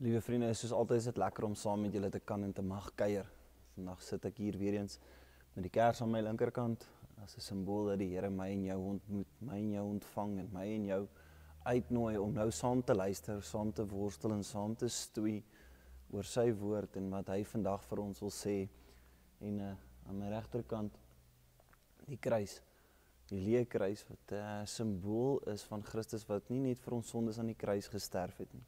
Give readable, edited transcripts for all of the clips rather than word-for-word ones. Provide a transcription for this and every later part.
Liewe vriende, soos altyd is dit lekker om saam met julle te kan en te mag kuier. Vandag sit ek hier weer eens met die kers aan my linkerkant as 'n simbool dat die Here my en jou ontmoet, my en jou ontvang en my en jou uitnooi om nou saam te luister, saam te worstel en saam te stoei oor sy woord en wat hy vandag vir ons wil sê. En aan my regterkant die kruis, die leë kruis wat 'n simbool is van Christus wat nie net vir ons sondes aan die kruis gesterf het nie,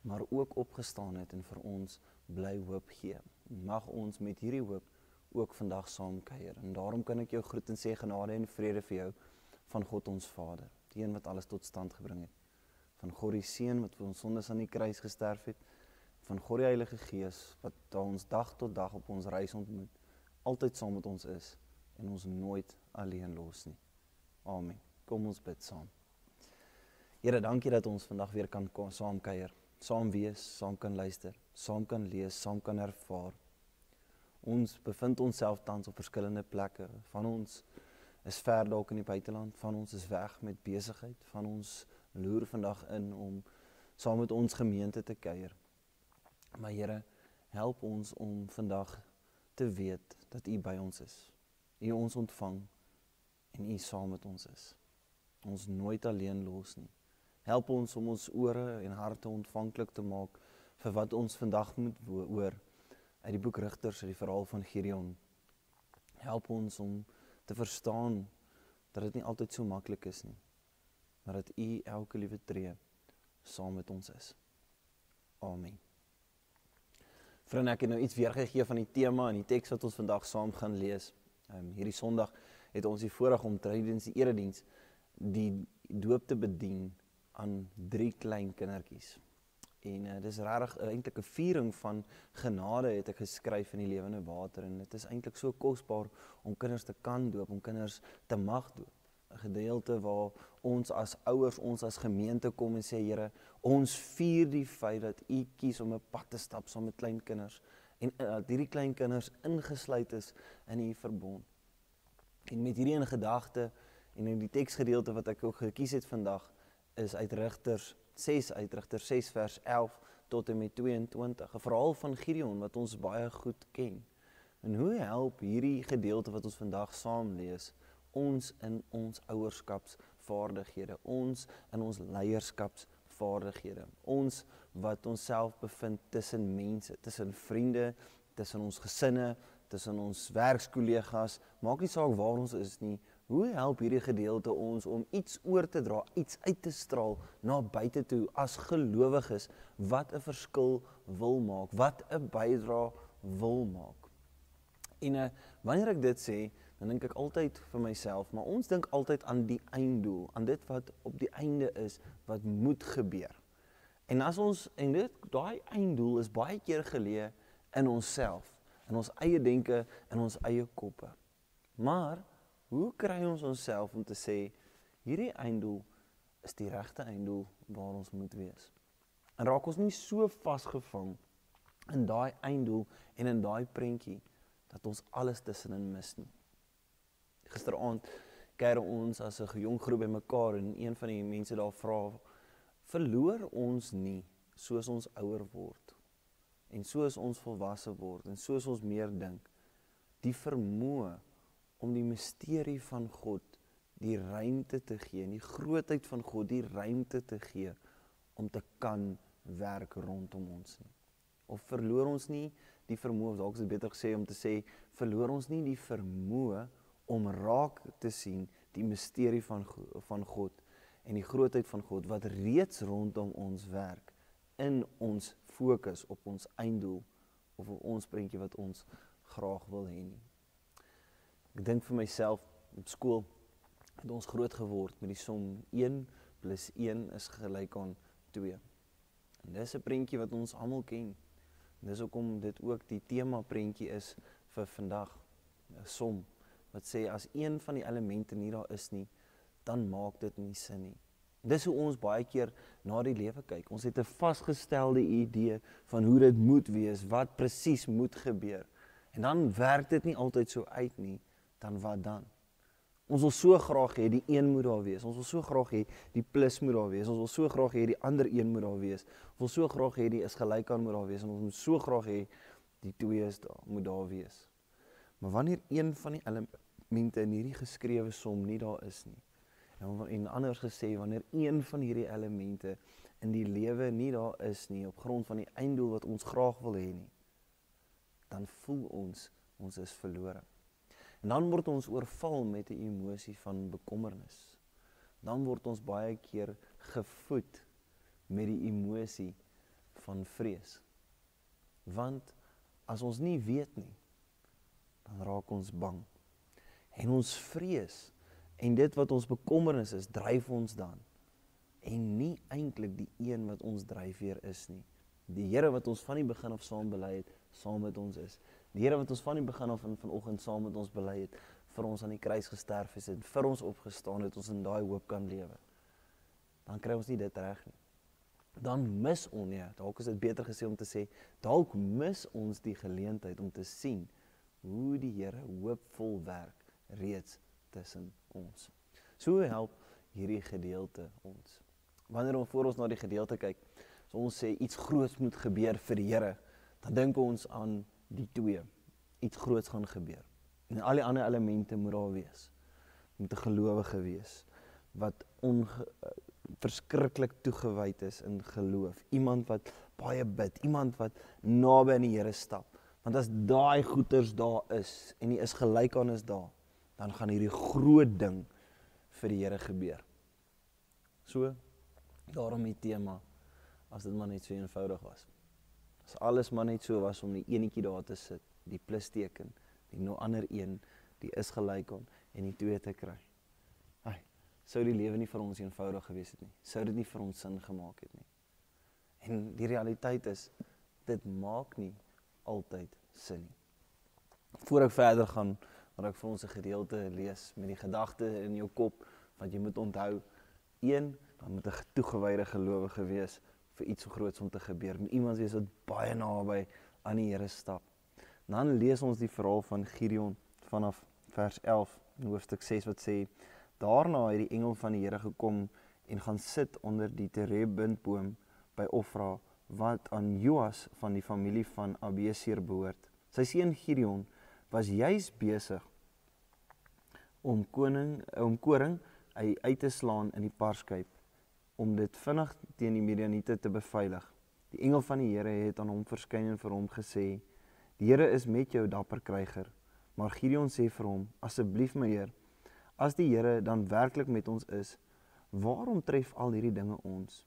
maar ook opgestaan het en vir ons bly hoop gee. Mag ons met hierdie hoop ook vandag saam kuier. En daarom kan ek jou groet en sê genade en vrede vir jou van God ons Vader, die een wat alles tot stand gebring het. Van God die Seun wat vir ons sondes aan die kruis gesterf het, van God die Heilige Gees wat ons dag tot dag op ons reis ontmoet, altyd saam met ons is en ons nooit alleen los nie. Amen. Kom ons bid saam. Here, dankie dat ons vandag weer kan saam kuier. Saam wees, saam kan luister, saam kan lees, saam kan ervaar. Ons bevind onsself tans op verskillende plekke. Van ons is ver dalk in die buiteland, van ons is weg met besigheid, van ons loer vandag in om saam met ons gemeente te kuier. Maar Here, help ons om vandag te weet dat U by ons is. U ons ontvang en U saam met ons is. Ons nooit alleen los nie. Help ons om ons ore en harte ontvanklik te maak vir wat ons vandag moet hoor uit die boek Rigters, uit die verhaal van Gideon. Help ons om te verstaan dat dit nie altyd so maklik is nie, maar dat U elke liewe tree saam met ons is. Amen. Vriende, ek het nou iets weergegee van die tema en die teks wat ons vandag saam gaan lees. Hierdie Sondag het ons die voorreg om tydens die erediens die doop te bedien aan 3 klein kindertjies. En dis regtig eintlik 'n viering van genade het ek geskryf in die lewende water en dit is eintlik so kosbaar om kinders te kan doop, om kinders te mag doop. 'n Gedeelte waar ons as ouers, ons as gemeente kom en sê, Here, ons vier die feit dat U kies om 'n pad te stap saam met klein kinders en dat hierdie klein kinders ingesluit is in U verbond. En met hierdie in gedagte en in die teksgedeelte wat ek ook gekies het vandag is uit Rigters 6 vers 11 tot en met 22, 'n verhaal van Gideon wat ons baie goed ken. En hoe help hierdie gedeelte wat ons vandag saam lees ons in ons ouerskapsvaardighede, ons in ons leierskapsvaardighede, ons wat onsself bevind tussen mense, tussen vriende, tussen ons gesinne, tussen ons werkskollegas, maak nie saak waar ons is nie. Hoe help hierdie gedeelte ons om iets oor te dra, iets uit te straal na buite toe as gelowiges wat 'n verskil wil maak, wat 'n bydrae wil maak? En wanneer ek dit sê, dan dink ek altyd vir myself, maar ons dink altyd aan die einddoel, aan dit wat op die einde is, wat moet gebeur. En as ons, daai einddoel is baie keer geleë in onsself, in ons eie denke, in ons eie koppe. Maar hoe kry ons onsself om te sê, hierdie einddoel is die regte einddoel waar ons moet wees? En raak ons nie so vasgevang in daai einddoel en in daai prentjie, dat ons alles tussenin mis nie. Gisteraand kuier ons as 'n jong groep bymekaar en een van die mense daar vra, verloor ons nie soos ons ouer word, en soos ons volwasse word, en soos ons meer dink, die vermoë om die misterie van God die ruimte te gee, en die grootheid van God die ruimte te gee, om te kan werk rondom ons nie. Of verloor ons nie die vermoë, of dalk is dit beter gesê om te sê, verloor ons nie die vermoë om raak te sien die misterie van God, en die grootheid van God, wat reeds rondom ons werk, in ons fokus op ons einddoel, of op ons prentjie wat ons graag wil hê nie. Ek dink vir myself, op skool het ons groot geword met die som 1 + 1 is gelyk aan 2. En dis 'n prentjie wat ons almal ken. En dis hoekom dit ook die tema prentjie is vir vandag. 'n Som wat sê as een van die elemente nie daar is nie, dan maak dit nie sin nie. Dis hoe ons baie keer na die lewe kyk. Ons het 'n vasgestelde idee van hoe dit moet wees, wat presies moet gebeur. En dan werk dit nie altyd so uit nie, dan wat dan? Ons wil so graag hê die een moet daar wees. Ons wil so graag hê die plus moet daar wees. Ons wil so graag hê die ander een moet daar wees. Ons wil so graag hê die is gelyk aan moet daar wees en ons moet so graag hê die twee is daar, moet daar wees. Maar wanneer een van die elemente in hierdie geskrewe som nie daar is nie, en anders gesê, wanneer een van hierdie elemente in die lewe nie daar is nie, op grond van die einddoel wat ons graag wil hê nie, dan voel ons is verlore. En dan word ons oorval met 'n emosie van bekommernis. Dan word ons baie keer gevoed met die emosie van vrees. Want as ons nie weet nie, dan raak ons bang. En ons vrees en dit wat ons bekommernis is, dryf ons dan. En nie eintlik die een wat ons dryfveer is nie. Die Here wat ons van die begin af saam bely het, saam met ons is. Die Here wat ons van die begin af en vanoggend saam met ons bely het, vir ons aan die kruis gesterf het en vir ons opgestaan het, ons in daai hoop kan lewe. Dan kry ons nie dit reg nie. Dan mis ons, ja, dalk is dit beter gesê om te sê, dalk mis ons die geleentheid om te sien hoe die Here hoopvol werk reeds tussen ons. So help hierdie gedeelte ons. Wanneer ons voor ons na die gedeelte kyk, as ons sê iets groots moet gebeur vir die Here, dan dink ons aan die twee. Iets groots gaan gebeur. En al die ander elemente moet daar wees. Moet 'n gelowige wees wat verskriklik toegewyd is in geloof. Iemand wat baie bid, iemand wat naby aan die Here stap. Want as daai goeters daar is en die is gelyk aan is daar, dan gaan hierdie groot ding vir die Here gebeur. So, daarom die tema, as dit maar net so eenvoudig was. As alles maar net so was om die enetjie daar te sit, die plusteken, die ander een, die is gelyk aan, en die twee te kry. Sou die lewe nie vir ons eenvoudig gewees het nie. Sou dit nie vir ons sin gemaak het nie. En die realiteit is, dit maak nie altyd sin nie. Voor ek verder gaan, wil ek vir ons 'n gedeelte lees met die gedagte in jou kop, want jy moet onthou, dan moet 'n toegewyde gelowige wees vir iets so groots om te gebeur. Moet iemand wees wat baie naby aan die Here stap. Dan lees ons die verhaal van Gideon vanaf vers 11 in hoofstuk 6 wat sê, daarna het die engel van die Here gekom en gaan sit onder die terebintboom by Ofra, wat aan Joas van die familie van Abieser behoort. Sy seun Gideon was juis besig om koring uit te slaan in die parskuip, om dit vinnig teen die Midianiete te beveilig. Die engel van die Here het aan hom verskyn en vir hom gesê, die Here is met jou, dapper kryger. Maar Gideon sê vir hom, asseblief my Heer, as die Here dan werklik met ons is, waarom tref al hierdie dinge ons?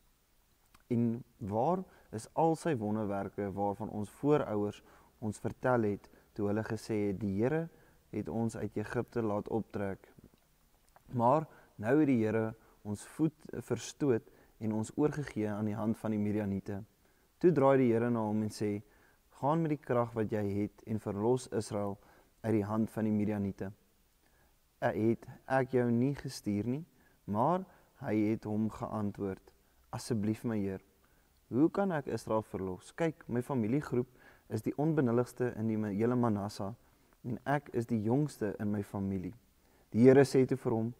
En waar is al sy wonderwerke waarvan ons voorouers ons vertel het, toe hulle gesê het, die Here het ons uit Egipte laat optrek. Maar nou het die Here ons voet verstoot en ons oorgegee aan die hand van die Midianiete. Toe draai die Here na hom en sê, gaan met die krag wat jy het en verlos Israel uit die hand van die Midianiete. Het ek jou nie gestuur nie, maar hy het hom geantwoord, asseblief my Heer, hoe kan ek Israel verlos? Kyk, my familiegroep is die onbenulligste in die hele Manasse, en ek is die jongste in my familie. Die Here sê toe vir hom,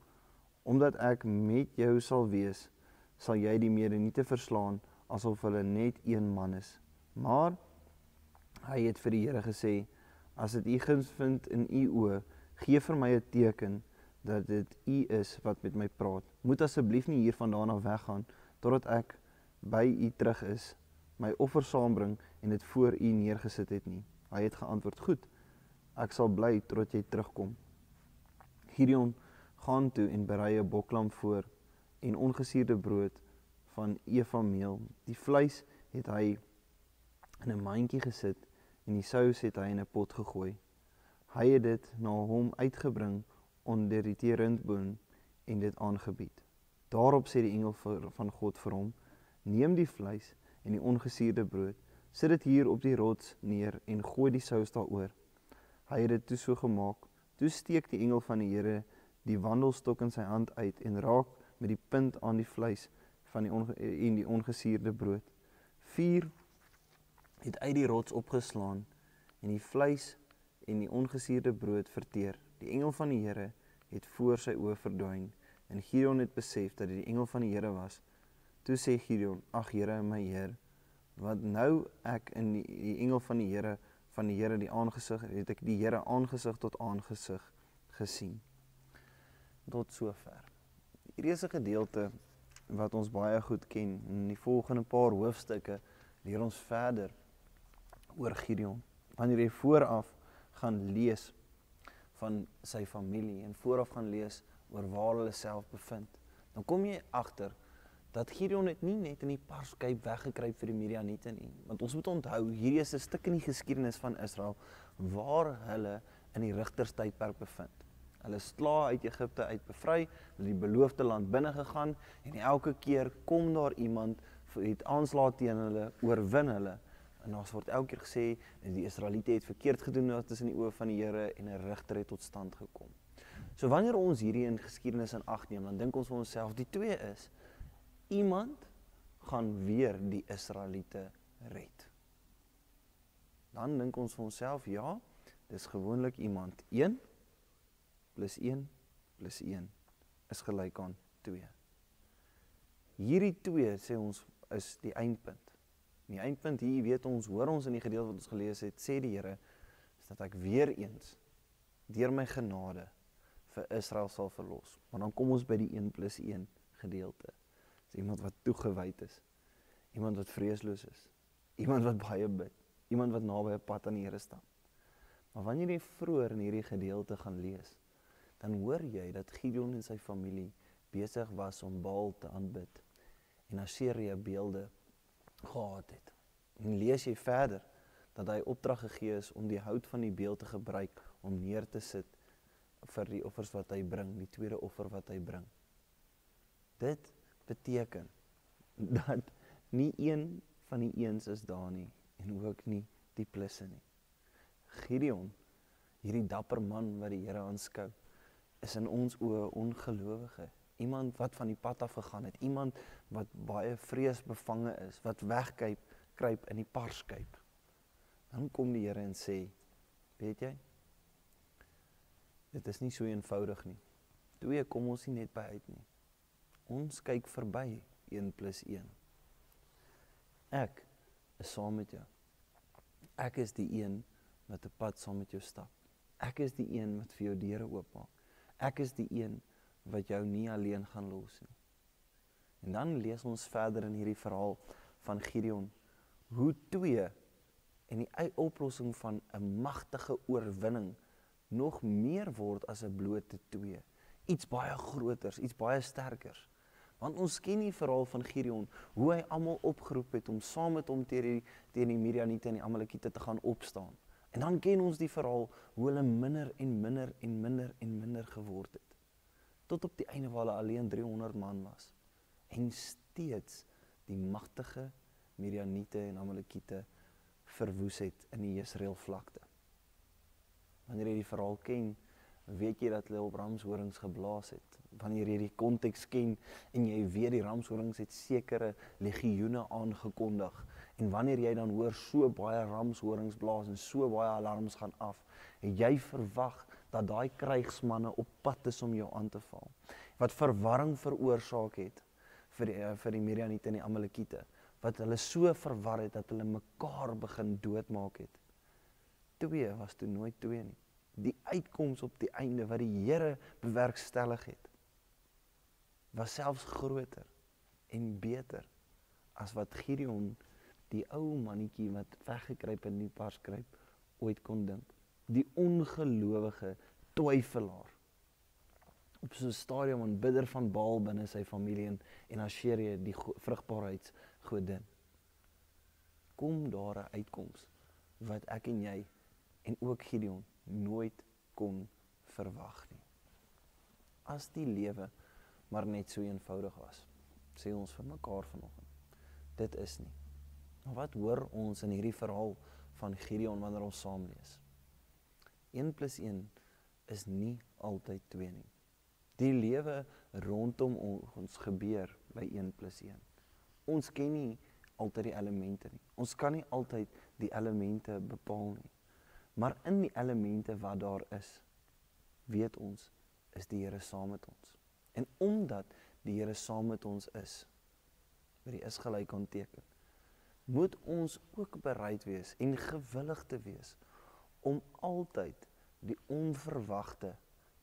omdat ek met jou sal wees, sal jy die Midianiete verslaan, asof hulle net een man is. Maar hy het vir die Here gesê, as dit u guns vind in u oë, gee vir my 'n teken, dat dit u is wat met my praat. Moet asseblief nie hiervandaan af weggaan, totdat ek by u terug is, my offer saambring en dit voor u neergesit het nie. Hy het geantwoord, goed, ek sal bly totdat jy terugkom. Gideon gaan toe en berei 'n boklam voor en ongesuurde brood van eva meel. Die vleis het hy in 'n mandjie gesit en die sous het hy in 'n pot gegooi. Hy het dit na hom uitgebring onder die teerintboom en dit aangebied. Daarop sê die engel van God vir hom, neem die vleis en die ongesuurde brood, sit dit hier op die rots neer en gooi die sous daaroor. Hy het dit toe so gemaak. Toe steek die engel van die Here die wandelstok in sy hand uit en raak met die punt aan die vleis van die ongesuurde brood. Vuur het uit die rots opgeslaan en die vleis en die ongesuurde brood verteer. Die engel van die Here het voor sy oë verdwyn, en Gideon het besef dat dit die engel van die Here was. Toe sê Gideon, ag Here, my Heer, want nou ek in die engel van die Here die aangesig, het ek die Here aangesig tot aangesig gesien. Tot sover. Hierdie is 'n gedeelte wat ons baie goed ken. In die volgende paar hoofstukke leer ons verder oor Gideon. Wanneer jy vooraf gaan lees van sy familie en vooraf gaan lees oor waar hulle self bevind, dan kom jy agter dat Gideon het nie net in die parskyp weggekruip vir die Midianiete nie. Want ons moet onthou, hierdie is 'n stuk in die geskiedenis van Israel waar hulle in die rigterstydperk bevind. Hulle is klaar uit Egipte uit bevry, hulle die beloofde land binne gegaan en elke keer kom daar iemand, het aanslae teen hulle, oorwin hulle. En ons word elke keer gesê, die Israeliete het verkeerd gedoen wat is in die oë van die Here en 'n rigter het tot stand gekom. So wanneer ons hierdie in geskiedenis in ag neem, dan dink ons vir onsself, die twee is, iemand gaan weer die Israeliete red. Dan dink ons vir onsself, ja, dis gewoonlik iemand. 1 plus 1 plus 1 is gelyk aan 2. Hierdie 2, sê ons, is die eindpunt. Die eindpunt hier, weet ons, hoor ons in die gedeelte wat ons gelees het, sê die Here, is dat ek weer eens, deur my genade, vir Israel sal verlos. Maar dan kom ons by die 1 plus 1 gedeelte. Dis iemand wat toegewyd is, iemand wat vreesloos is, iemand wat baie bid, iemand wat naby 'n pad aan die Here stap. Maar wanneer jy vroeër in hierdie gedeelte gaan lees, dan hoor jy dat Gideon en sy familie besig was om Baal te aanbid en Asera beelde gehad het. En lees jy verder dat hy opdrag gegee is om die hout van die beeld te gebruik om neer te sit vir die offers wat hy bring, die tweede offer wat hy bring. Dit beteken dat nie een van die eens is daar nie en ook nie die plusse nie. Gideon, hierdie dapper man wat die Here aanskou, is in ons oë ongelowige. Iemand wat van die pad af gegaan het, iemand wat baie vreesbevange is, wat wegkruip in die parskyp. Dan kom die Here en sê, weet jy, dit is nie so eenvoudig nie. 2 kom ons nie net by uit nie. Ons kyk verby 1 plus 1. Ek is saam met jou. Ek is die een wat 'n pad saam met jou stap. Ek is die een wat vir jou deure oopmaak. Ek is die een wat jou nie alleen gaan los nie. En dan lees ons verder in hierdie verhaal van Gideon, hoe 2 en die oplossing van 'n magtige oorwinning nog meer word as 'n blote 2. Iets baie groters, iets baie sterkers. Want ons ken die verhaal van Gideon, hoe hy almal opgeroep het om saam met hom teen die Midianiete en die Amalekiete te gaan opstaan. En dan ken ons die verhaal, hoe hulle minder en minder en minder en minder geword het. Tot op die einde waar hulle alleen 300 man was. En steeds die magtige Midianiete en Amalekiete verwoes het in die Jesreel vlakte. Wanneer jy die verhaal ken, weet jy dat hulle op ramshorings geblaas het. Wanneer jy die konteks ken en jy weet die ramshorings het sekere legioene aangekondig. En wanneer jy dan hoor so baie ramshorings blaas en so baie alarms gaan af, en jy verwag dat daai krygsmanne op pad is om jou aan te val. Wat verwarring veroorsaak het vir die Midianiete en die Amalekiete. Wat hulle so verwar het dat hulle mekaar begin doodmaak het. 2 was toe nooit 2 nie. Die uitkoms op die einde wat die Here bewerkstellig het, was selfs groter en beter as wat Gideon, die ou mannetjie wat weggekruip in die parskruip, ooit kon dink. Die ongelowige twyfelaar. Op so 'n stadium 'n bidder van Baal binne sy familie en Asera die vrugbaarheidsgodin. Kom daar 'n uitkoms wat ek en jy en ook Gideon nooit kon verwag nie. As die lewe maar net so eenvoudig was, sê ons vir mekaar vanoggend. Dit is nie. Maar wat hoor ons in hierdie verhaal van Gideon wanneer ons saam lees? 1 plus 1 is nie altyd 2 nie. Die lewe rondom ons gebeur by 1 plus 1. Ons ken nie altyd die elemente nie. Ons kan nie altyd die elemente bepaal nie. Maar in die elemente wat daar is, weet ons, is die Here saam met ons. En omdat die Here saam met ons is, wat die is gelyk aanteken, moet ons ook bereid wees en gewillig te wees om altyd die onverwagte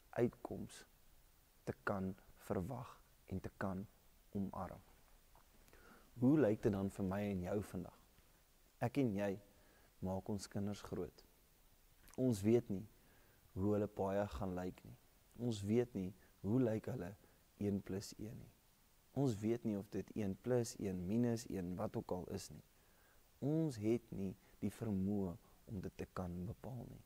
uitkoms te kan verwag en te kan omarm. Hoe lyk dit dan vir my en jou vandag? Ek en jy maak ons kinders groot. Ons weet nie hoe hulle paai gaan lyk nie. Ons weet nie hoe lyk hulle 1 + 1 nie. Ons weet nie of dit 1 + 1 minus 1 wat ook al is nie. Ons het nie die vermoë om dit te kan bepaal nie.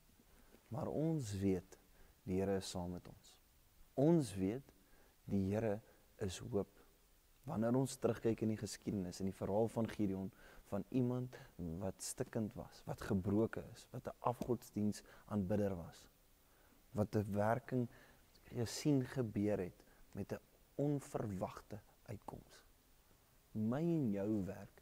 Maar ons weet die Here is saam met ons. Ons weet die Here is hoop. Wanneer ons terugkyk in die geskiedenis, in die verhaal van Gideon, van iemand wat stikkend was, wat gebroken is, wat 'n afgodsdiens aanbidder was, wat 'n werking gesien gebeur het met 'n onverwagte uitkoms. My en jou werk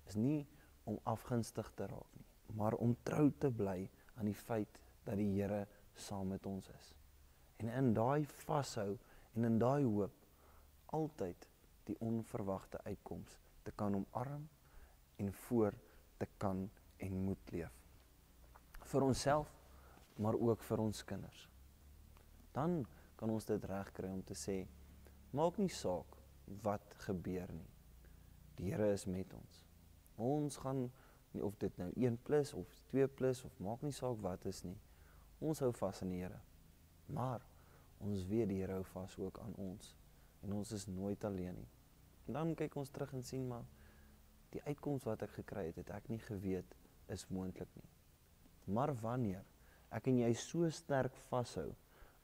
is nie om afgunstig te raak nie, maar om trou te bly aan die feit dat die Here saam met ons is. En in daai vashou en in daai hoop altyd die onverwagte uitkoms te kan omarm en voor te kan en moet leef. Vir onsself, maar ook vir ons kinders. Dan kan ons dit regkry om te sê, maak nie saak wat gebeur nie. Die Here is met ons. Ons gaan, of dit nou 1+ of 2+ of maak nie saak wat is nie. Ons hou vas aan die Here. Maar ons weet die Here hou vas ook aan ons. En ons is nooit alleen nie. En dan kyk ons terug en sien, maar die uitkoms wat ek gekry het, het ek nie geweet is moontlik nie. Maar wanneer ek en jy so sterk vashou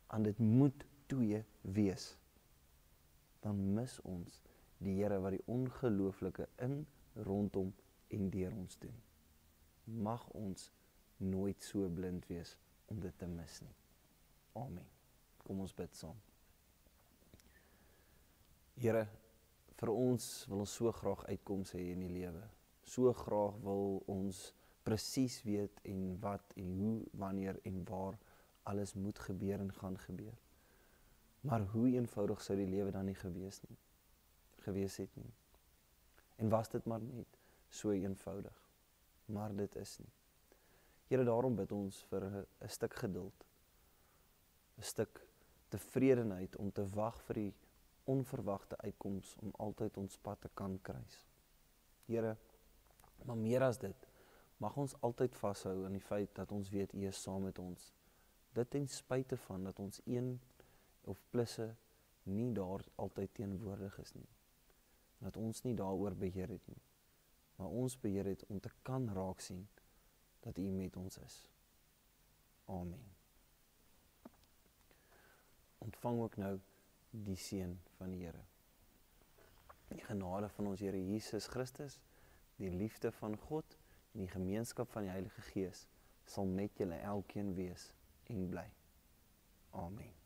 aan dit moet 2 wees, dan mis ons die Here wat die ongelooflike in, rondom en deur ons doen. Mag ons nooit so blind wees om dit te mis nie. Amen. Kom ons bid saam. Here, vir ons wil ons so graag uitkoms hê in die lewe. So graag wil ons presies weet en wat en hoe, wanneer en waar alles moet gebeur en gaan gebeur. Maar hoe eenvoudig sou die lewe dan nie gewees het nie. En was dit maar net so eenvoudig. Maar dit is nie. Here, daarom bid ons vir 'n stuk geduld, 'n stuk tevredenheid om te wag vir die onverwagte uitkoms om altyd ons pad te kan kruis. Here, maar meer as dit, mag ons altyd vashou aan die feit dat ons weet U is saam met ons. Dit ten spyte van dat ons 1 of plusse nie daar altyd teenwoordig is nie. Dat ons nie daaroor beheer het nie. Maar ons beheer het om te kan raak sien dat U met ons is. Amen. Ontvang ook nou die seën van die Here. Die genade van ons Here Jesus Christus, die liefde van God en die gemeenskap van die Heilige Gees sal met julle elkeen wees en bly. Amen.